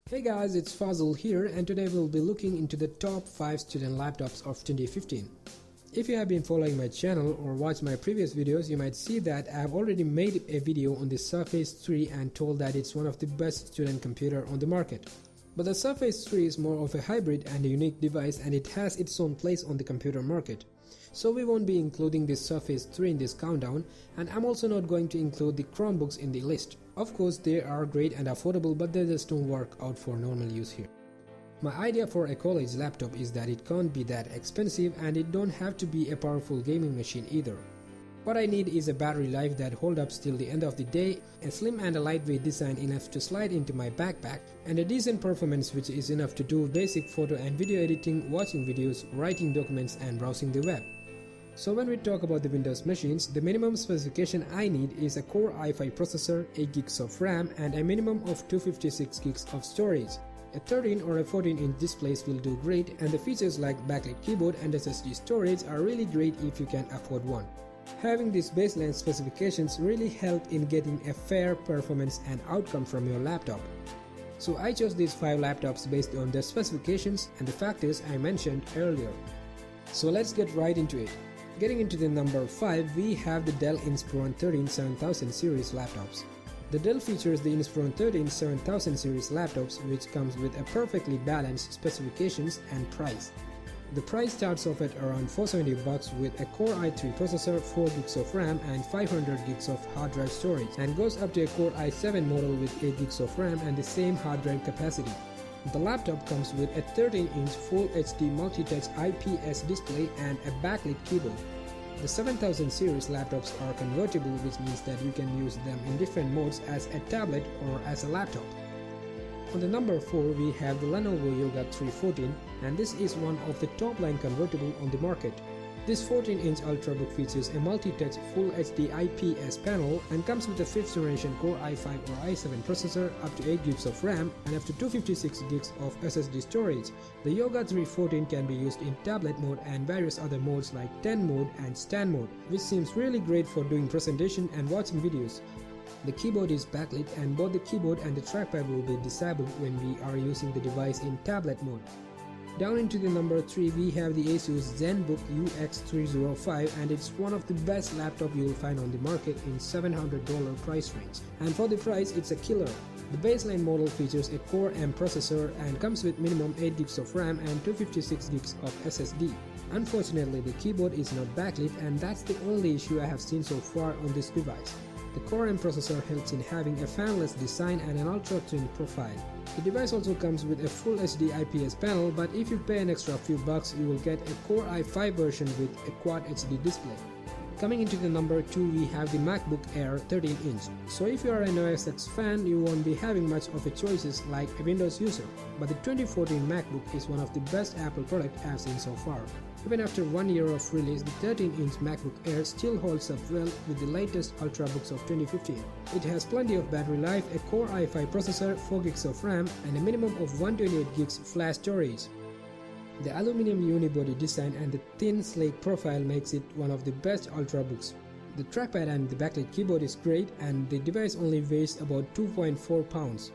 Hey guys, it's Fazil here, and today we'll be looking into the top 5 student laptops of 2015. If you have been following my channel or watched my previous videos, you might see that I have already made a video on the Surface 3 and told that it's one of the best student computer on the market. But the Surface 3 is more of a hybrid and a unique device, and it has its own place on the computer market. So we won't be including the Surface 3 in this countdown, and I'm also not going to include the Chromebooks in the list. Of course, they are great and affordable, but they just don't work out for normal use here. My idea for a college laptop is that it can't be that expensive and it don't have to be a powerful gaming machine either. What I need is a battery life that holds up till the end of the day, a slim and a lightweight design enough to slide into my backpack, and a decent performance which is enough to do basic photo and video editing, watching videos, writing documents and browsing the web. So when we talk about the Windows machines, the minimum specification I need is a Core i5 processor, 8GB of RAM and a minimum of 256GB of storage. A 13 or a 14-inch displays will do great, and the features like backlit keyboard and SSD storage are really great if you can afford one. Having these baseline specifications really help in getting a fair performance and outcome from your laptop. So I chose these 5 laptops based on their specifications and the factors I mentioned earlier. So let's get right into it. Getting into the number 5, we have the Dell Inspiron 13 7000 series laptops. The Dell features the Inspiron 13 7000 series laptops, which comes with a perfectly balanced specifications and price. The price starts off at around $470 with a Core i3 processor, 4GB of RAM and 500GB of hard drive storage, and goes up to a Core i7 model with 8GB of RAM and the same hard drive capacity. The laptop comes with a 13-inch Full HD multi-touch IPS display and a backlit keyboard. The 7000 series laptops are convertible, which means that you can use them in different modes as a tablet or as a laptop. On the number 4, we have the Lenovo Yoga 314, and this is one of the top-line convertible on the market. This 14-inch Ultrabook features a multi-touch Full HD IPS panel and comes with a 5th generation Core i5 or i7 processor, up to 8GB of RAM and up to 256GB of SSD storage. The Yoga 314 can be used in tablet mode and various other modes like 10 mode and stand mode, which seems really great for doing presentation and watching videos. The keyboard is backlit, and both the keyboard and the trackpad will be disabled when we are using the device in tablet mode. Down into the number 3, we have the Asus ZenBook UX305, and it's one of the best laptop you will find on the market in $700 price range. And for the price, it's a killer. The baseline model features a Core M processor and comes with minimum 8GB of RAM and 256GB of SSD. Unfortunately, the keyboard is not backlit, and that's the only issue I have seen so far on this device. The Core M processor helps in having a fanless design and an ultra-thin profile. The device also comes with a Full HD IPS panel, but if you pay an extra few bucks, you will get a Core i5 version with a Quad HD display. Coming into the number 2, we have the MacBook Air 13-inch. So if you are an OS X fan, you won't be having much of a choices like a Windows user. But the 2014 MacBook is one of the best Apple products I've seen so far. Even after 1 year of release, the 13-inch MacBook Air still holds up well with the latest Ultrabooks of 2015. It has plenty of battery life, a Core i5 processor, 4GB of RAM, and a minimum of 128GB flash storage. The aluminum unibody design and the thin, sleek profile makes it one of the best Ultrabooks. The trackpad and the backlit keyboard is great, and the device only weighs about 2.4 pounds.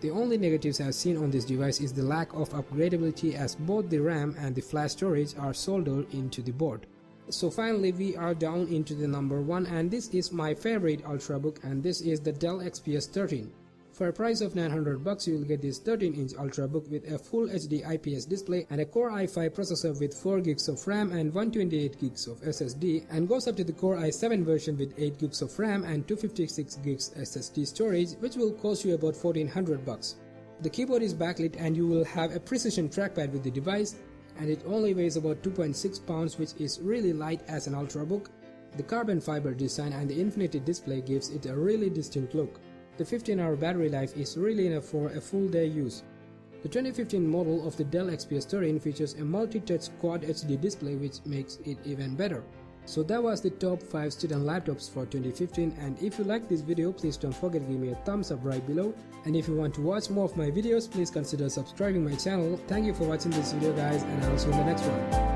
The only negatives I've seen on this device is the lack of upgradability, as both the RAM and the flash storage are soldered into the board. So finally, we are down into the number 1, and this is my favorite Ultrabook, and this is the Dell XPS 13. For a price of $900, you will get this 13-inch Ultrabook with a Full HD IPS display and a Core i5 processor with 4GB of RAM and 128GB of SSD, and goes up to the Core i7 version with 8GB of RAM and 256GB SSD storage, which will cost you about $1,400. The keyboard is backlit, and you will have a precision trackpad with the device, and it only weighs about 2.6 pounds, which is really light as an Ultrabook. The carbon fiber design and the infinity display gives it a really distinct look. The 15-hour battery life is really enough for a full day use. The 2015 model of the Dell XPS 13 features a multi-touch Quad HD display, which makes it even better. So that was the top 5 student laptops for 2015, and if you like this video, please don't forget to give me a thumbs up right below, and if you want to watch more of my videos, please consider subscribing my channel. Thank you for watching this video guys, and I'll see you in the next one.